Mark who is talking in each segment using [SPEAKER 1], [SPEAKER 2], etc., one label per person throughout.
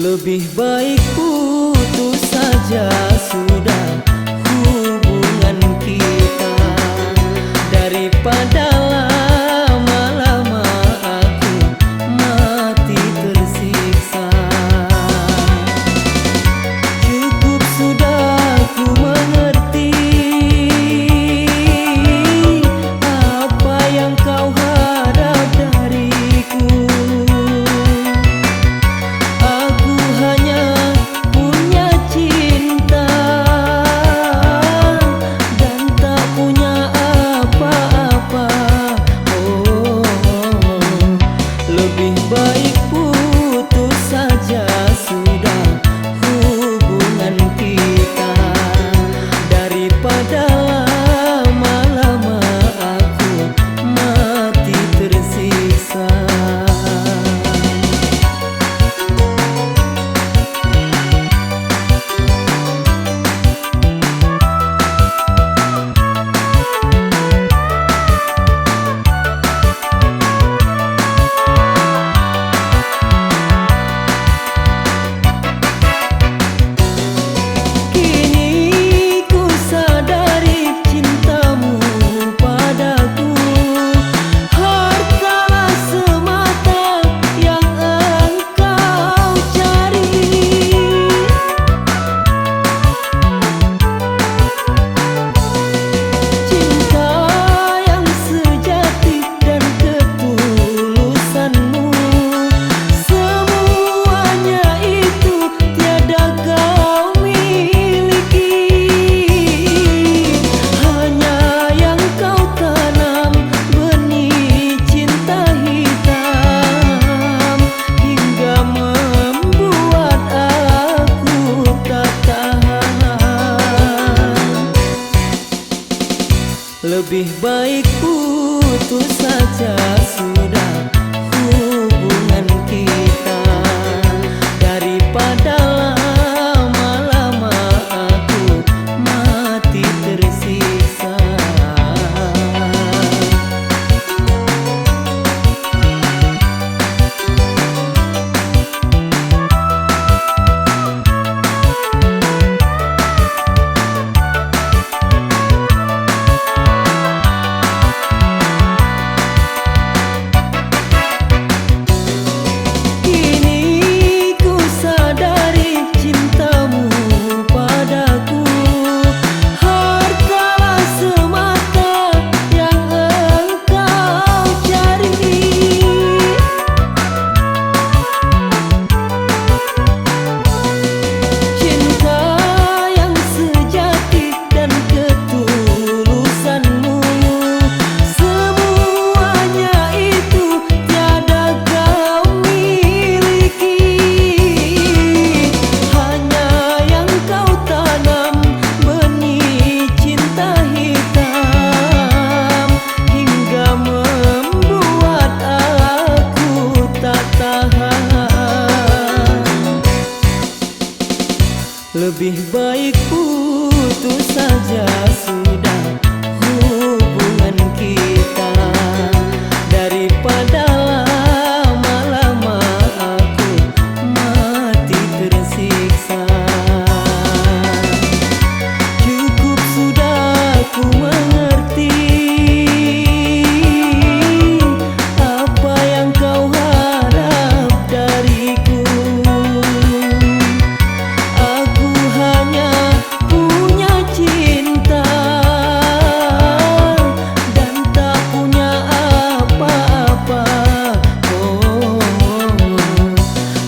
[SPEAKER 1] Lebih baik putus saja sudah hubungan kita, daripada lama-lama aku mati tersiksa. Cukup sudah ku mengerti apa yang kau harap dariku. Lebih baik putus saja sudah hubungan kita, daripada lama-lama aku mati tersiksa. Lebih baik putus saja sudah hubungan kita, daripada lama-lama aku mati tersiksa. Lebih baik putus saja sudah hubungan kita, daripada lama-lama aku mati tersiksa. Cukup sudah ku mengerti apa yang kau harap dariku.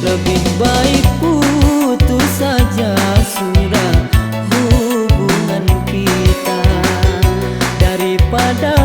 [SPEAKER 1] Lebih baik putus saja sudah hubungan kita, daripada